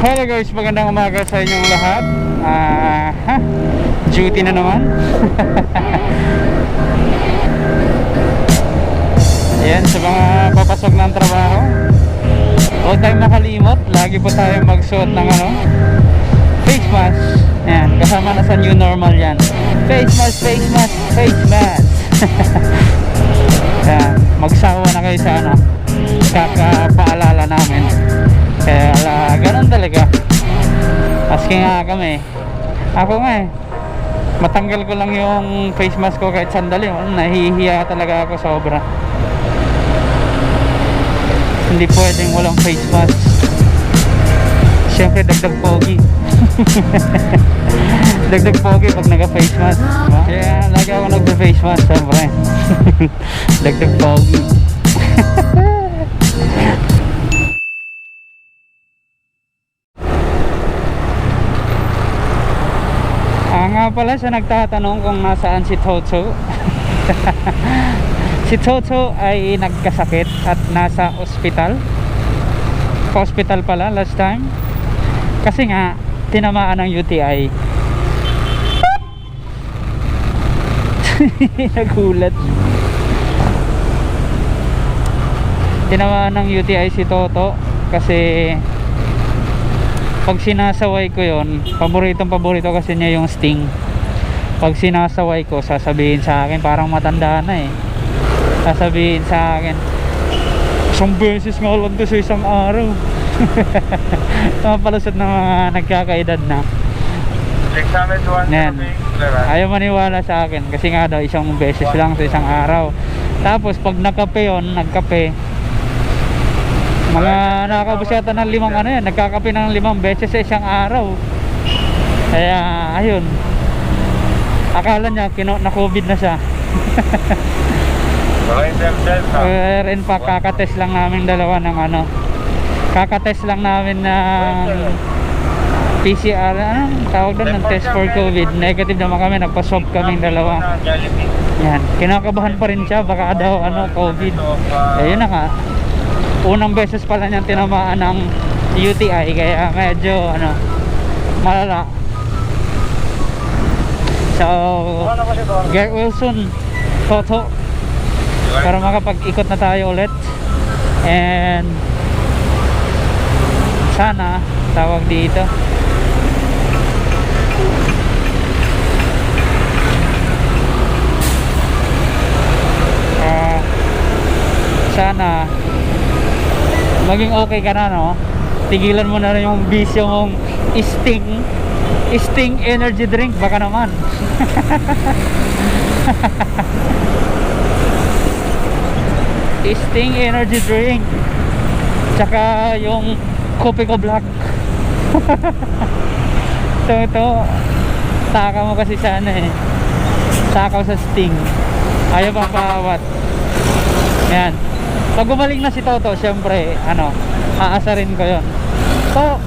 Hello guys, magandang umaga sa inyong lahat. Duty na naman. Ayan, sa mga papasok ng trabaho, huwag tayong makalimot. Lagi po tayo magsuot ng face mask. Ayan, kasama na sa new normal yan. Face mask, face mask, face mask. Ayan, magsawa na kayo sa kakapaalala namin. Kaya ganun talaga. Maski nga kami. Ako nga matanggal ko lang yung face mask ko kahit sandali. Nahihiya talaga ako sobra. Hindi pwedeng walang face mask. Siyempre dagdag pogi. Dagdag pogi pag naka face mask. Kaya lagi ako nagda face mask siyempre. Dagdag pogi. Nga pala sa nagtatanong kung nasaan si Toto. Si Toto ay nagkasakit at nasa ospital. Hospital pala last time. Kasi nga tinamaan ng UTI. Nagulat. Tinamaan ng UTI si Toto kasi pag sinasaway ko yon, paborito kasi niya yung Sting. Pag sinasaway ko, sasabihin sa akin, parang matanda na sasabihin sa akin, isang beses nga lang to sa isang araw. Mapalusot na mga nagkakaedad na. Yan. Ayaw maniwala sa akin kasi nga daw isang beses lang sa isang araw. Tapos pag nagkape mga nakakabos yata ng nagkakape ng 5 beses sa isang araw. Kaya ayun, akala niya na COVID na siya. Rin pa kakatest lang namin dalawa ng kakatest lang namin ng PCR, tawag doon, ng test for COVID. Negative naman kami, nagpa-swab kaming dalawa. Yan, kinakabahan pa rin siya, baka daw COVID. Ayun na nga, unang beses pala niyang tinamaan ng UTI, kaya medyo malala. So get well soon, Toto, para makapag-ikot na tayo ulit. And sana tawag dito, sana maging okay ka na, tigilan mo na rin yung bisyo mong Sting energy drink, baka naman. Sting energy drink, tsaka yung Kopi ko Black. ito taka mo kasi sana takaw sa Sting, ayaw pang paawat. Yan, pag gumaling na si Toto, syempre aasarin ko yon. So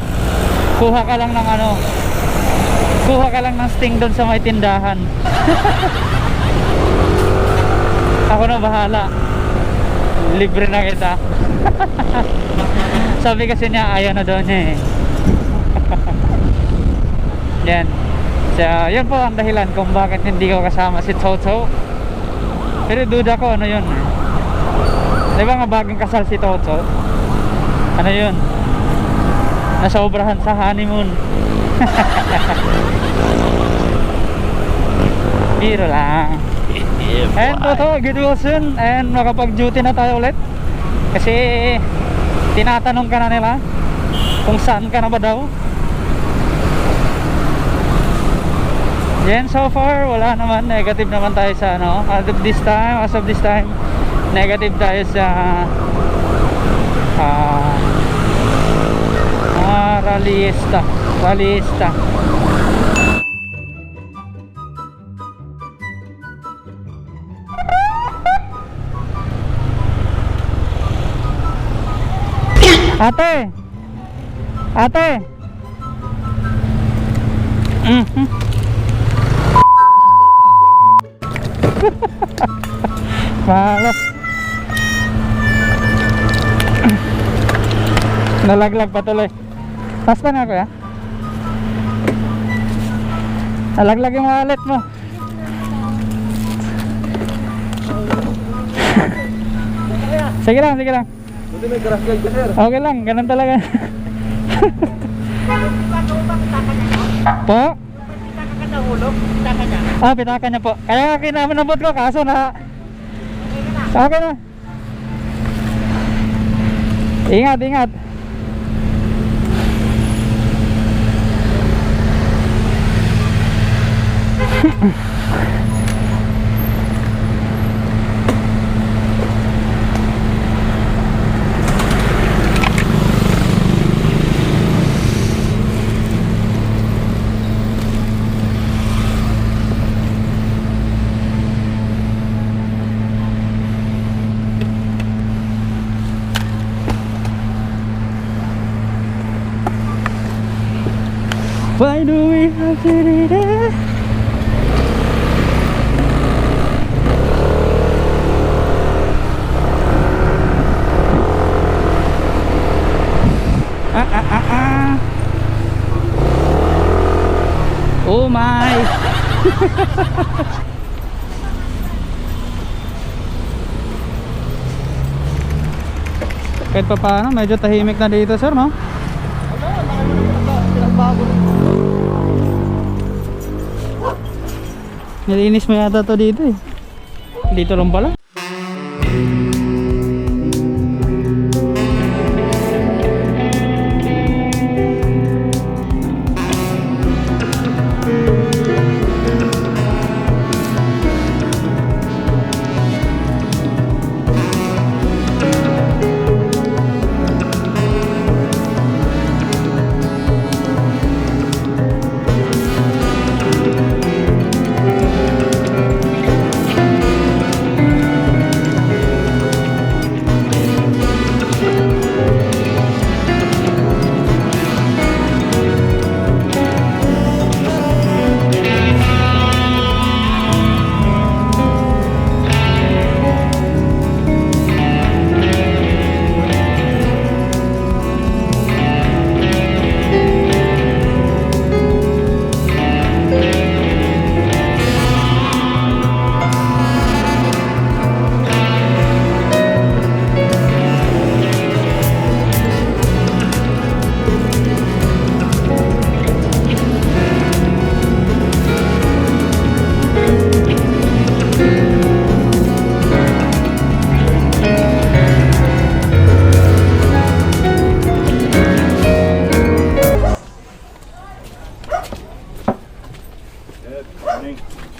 kuha ka lang ng Sting doon sa may tindahan. Ako na bahala, libre na kita. Sabi kasi niya ayaw na daw niya Yan. So yun po ang dahilan kung bakit hindi ko kasama si Toto. Pero duda ko yun, di ba nga bagong kasal si Toto? Yun, nasobrahan sa honeymoon. Biro lang. And Toto, get well soon. And makapag-duty na tayo ulit. Kasi tinatanong ka na nila kung saan ka na ba daw. Yan, so far wala naman, negative naman tayo sa as of this time negative tayo sa rallyista. Ate malas. Nalaglag pa tuloy. Pass pa nga kuya. Nalaglag yung wallet mo. Sige lang, sige lang. Buti may crash guard ka, sir. Okay lang, ganun talaga. Po? Ah, pitaka niya po. Kaya kinamanabot ko kaso na okay na. Ingat, ingat. Why do we have to do that? Oh my. Kahit pa paano, medyo tahimik na dito, sir, no? Nilinis mo yata to dito eh. Dito lang pala.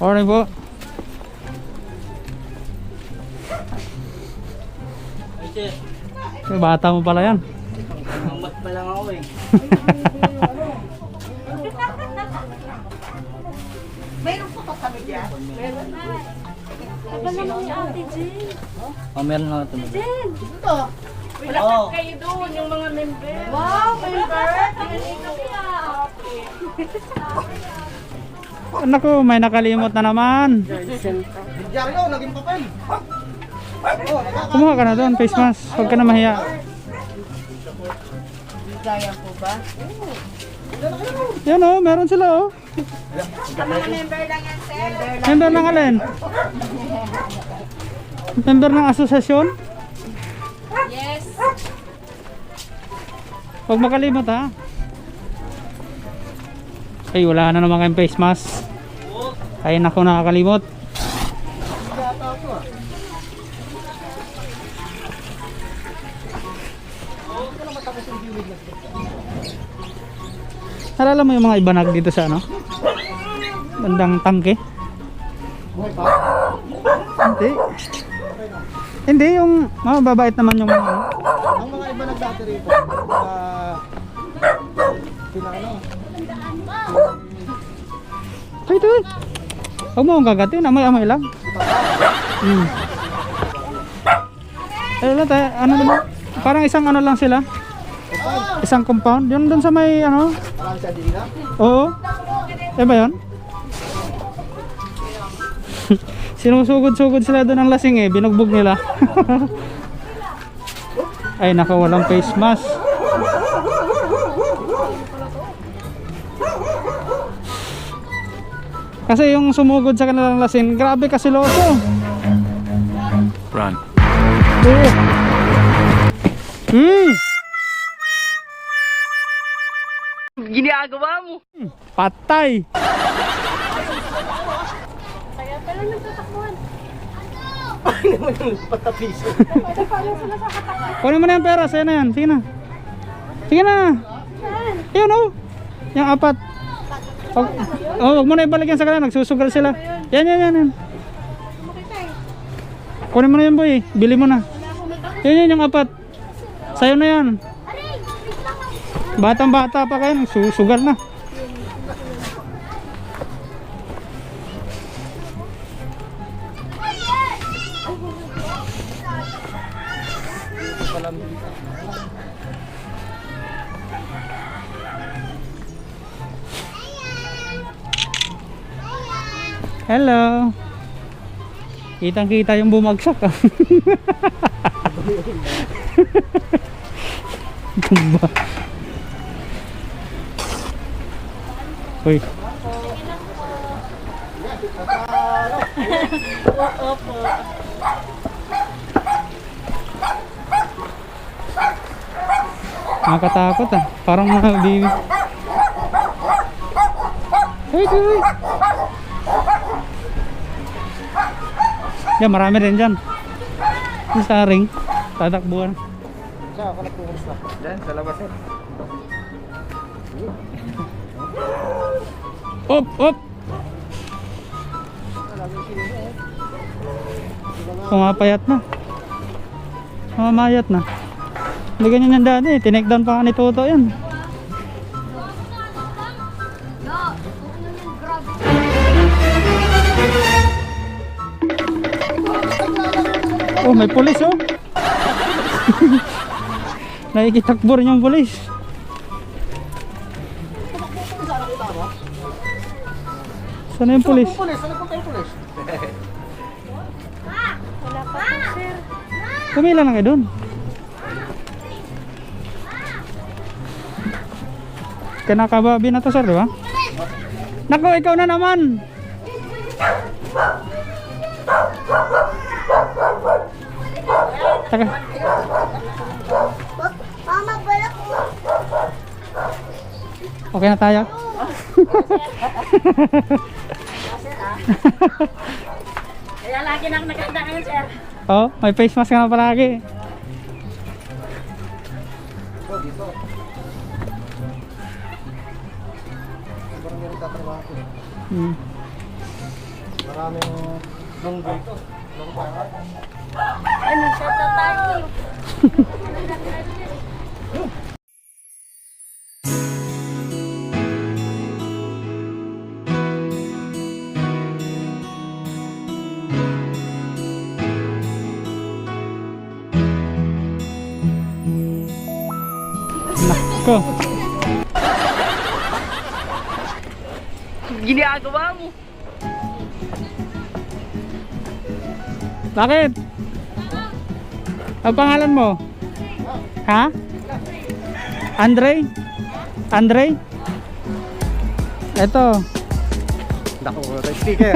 Morning po. Ay, bata mo pala yan. Mamat pa lang ako eh. Mayroon po kami dyan? Meron na. Aba naman ni Ate Jen. Oh, meron na ito. Jen! Ito. Oo. Kayo doon, yung mga member. Wow, member! Tingnan kaya. Naku, may nakalimot na naman. Diaryo, naging papel. Kumuha ka na doon, face mask. Huwag ka na mahiya. Kaya po ba? Yan o, meron sila o. Mga member lang yan, sir. Member ng alin? Member ng asosasyon? Yes. Huwag makalimot ha. Ay, wala na naman kayong face mask. Ay, naku, nakakalimot. Alala mo yung mga ibanag dito sa ano? Bandang tangke? Hindi. Hindi, yung mababait naman yung mga ano. Ang mga iba nagdati rito, sila ano? Ay, ito. Huwag mo akong gagatin, amoy-amoy lang. Ay, wala tayo, ano naman? Parang isang ano lang sila. Isang compound. Yun dun sa may ano? Parang sa dila. Oo. Eh ba yun? Sinusugod-sugod sila doon ng lasing eh. Binugbog nila. Ay naka, walang face mask. Kasi yung sumugod sa kanilang lasin, grabe kasi loso. Run. Oo. Ginagawa mo. Patay. Kaya pala nagtatakbuhan. Ano naman yung patapiso? Paano sila sa katakbuhan? Kunin mo na yung pera, sa'yo na yan. Sige na. Sige na. Ayun oh. Yung apat. Wag mo na ibalik yan sa kanila, nagsusugal sila. Yan. Kunin mo na yan boy, bili mo na. Yan yung apat. Sa'yo na yan. Batang bata pa kayo, nagsusugal na. Hello. Kitang-kita yung bumagsak ah. Bumba. Uy. Nakakatakot ah. Parang mga baby. Uy. Yan, marami rin dyan. Yung sa ring, tatakbuhan. Saan ako nagpupunta na? Diyan, sa labas eh. Op! Pumapayat na. Mamayat na. Hindi ganyan yan dati. Tinake-down pa nga ni Toto yan. Oh, may pulis oh. Nakikitakbo rin yung pulis. Sana yung pulis? Pulis, ano po yung pulis? Wala pa po, sir. Pumila lang kayo dun. Kinakababi na to sir, di ba? Naku, ikaw na naman. Taka. Mama, balak mo. Okay na tayo. Kaya lagi na naganda ngayon, sir. Oh, may face mask ka na palagi. Parang meron tatrabaho ko. Maraming lunggo ito. Ano, sa tayo? Nako. Ginagawa mo. Bakit? Ang pangalan mo? Ha? Andre? Andre? Ito. Naku, sticker.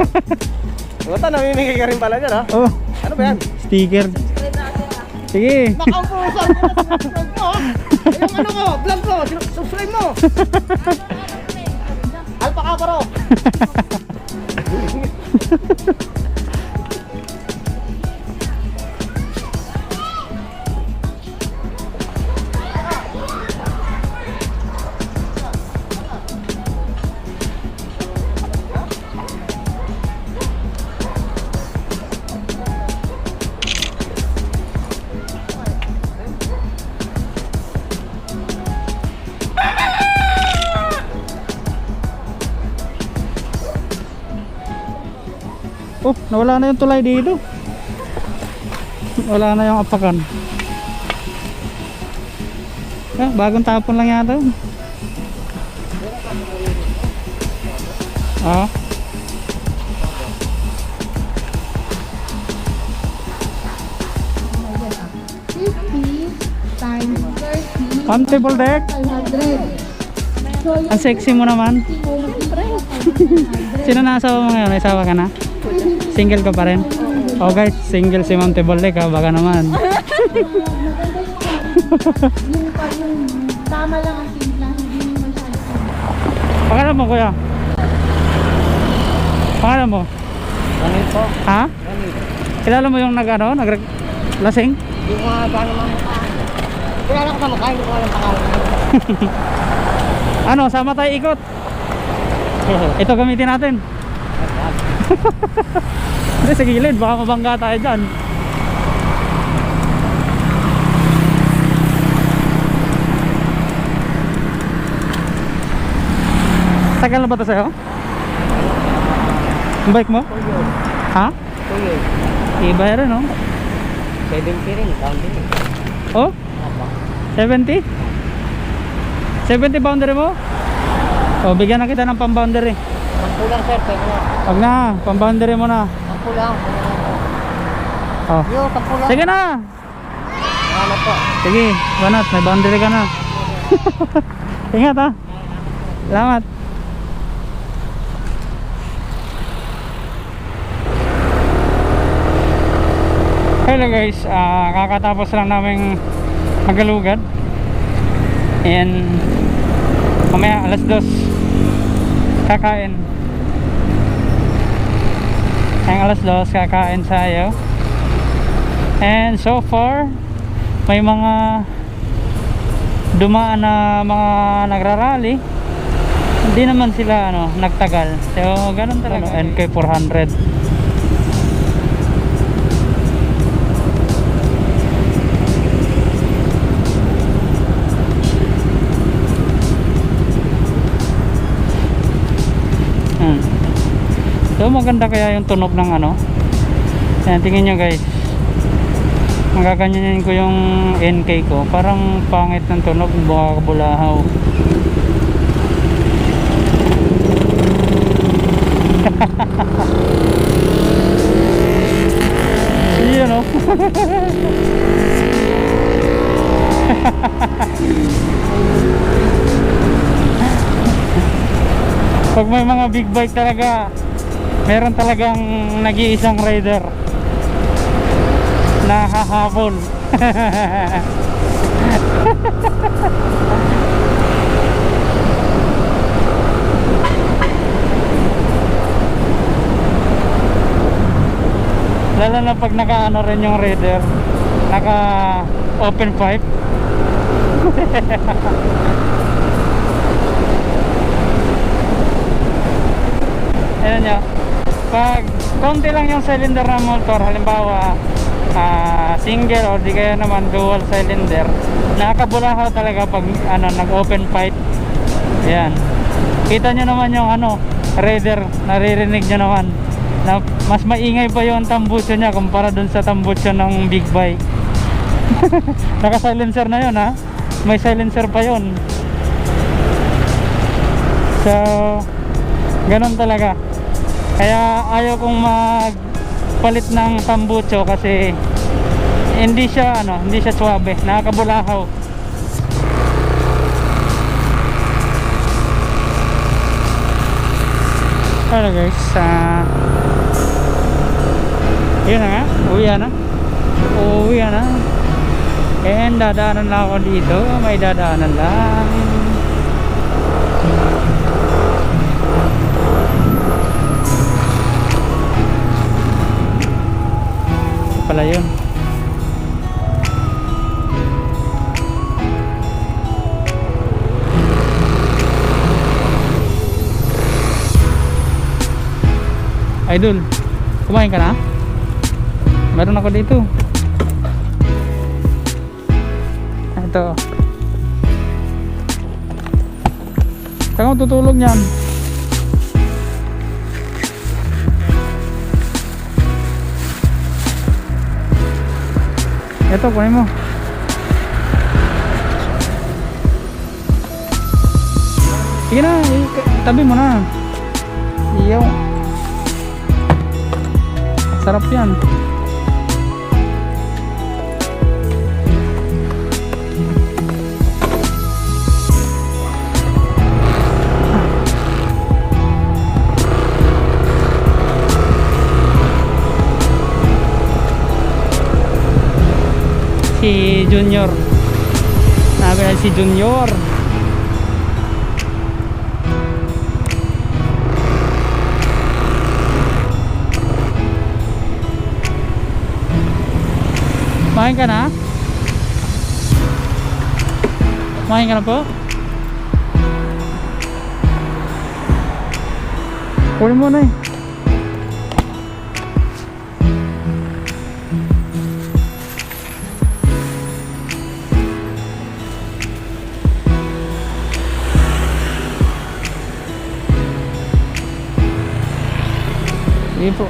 Wata, namimigay ka rin pala dyan ha? Oh, Ano ba yan? sticker. Sige. Nakaupo sa subscribe mo ha? Yung ano ko, vlog ko, subscribe mo. Alpaka paro. Oh, nawala na yung tulay dito. Wala na yung apakan. Ah, bagong tapon lang yata. Ah. Times 30, Comfortable deck. 500. So, Ang sexy mo naman. yung Sino na asawa mo ngayon? May asawa ka na? Single ka pa rin? Oh guys, single si Ma'am Tibolek ha, baka naman. Tama lang ang timpla, hindi masyado. Pangalan mo kuya? Pangalan mo? Ganun po. Ha? Ganun. Kilala mo yung naglasing? Hindi ko nga gano'n mga mukha. Kilala ko sa mukha, hindi ko alam pangalan. Ano, sama tayo ikot. Ito gamitin natin. Hindi, sa gilid, baka mabangga tayo dyan. Tagal na ba ito sa'yo? Ang bike mo? Tuyo. Ha? Tuyo. Iba rin, no? 70 rin, pound din. Oh? Apa? 70? 70 boundary mo? O, bigyan na kita ng pang-boundary. Pangkulang sir, pwede na. Wag na, pang-boundary mo na. Pangkulang. Oh. Yo, pangkulang. Sige na! Salamat po. Sige, banat, may boundary ka na. Ingat ha. Salamat. Hello guys, kakatapos lang namin magalugad. And mamaya alas 2 kakain. Ang alas 2 kakain tayo. And so far may mga dumaan na mga nagrarally. Hindi naman sila nagtagal. So ganun talaga. NK 400. So maganda kaya yung tunog ng Ayan, tingin nyo guys. Magaganyanin ko yung NK ko. Parang pangit ng tunog, baka kabulahaw. Yun o. Pag may mga big bike talaga, meron talagang nag-iisang rider na hahabol. Lalo na pag naka rin yung rider, naka open pipe. Ayan nyo, pag konti lang yung cylinder ng motor, halimbawa single or di kaya naman dual cylinder, nakakabulahaw talaga pag nag open pipe. Ayan, kita nyo naman yung rider, naririnig nyo naman na mas maingay pa yung tambutso nya kumpara dun sa tambutso ng big bike. Naka silencer na yun ha, may silencer pa yun. So ganun talaga. Kaya ayaw kong magpalit ng tambutso kasi hindi siya suwabe, nakakabulahaw. Hello guys, yun na nga, uwi na. And dadaanan lang ako dito, may dadaanan lang. Pala yun. Idol, kumain ka na? Meron ako dito. Ito. Saan ako tutulog niyan? Ito, kunin mo. Sige na, tabi mo na. Iyaw. Sarap yan. si Junior. Hanapin natin si Junior. Kumain ka na? Kumain ka na po? Kunin mo na eh. Sige po.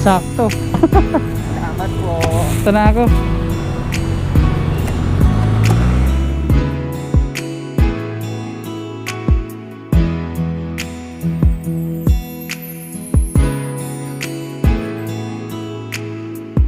Sakto. Salamat po. Ito na ako.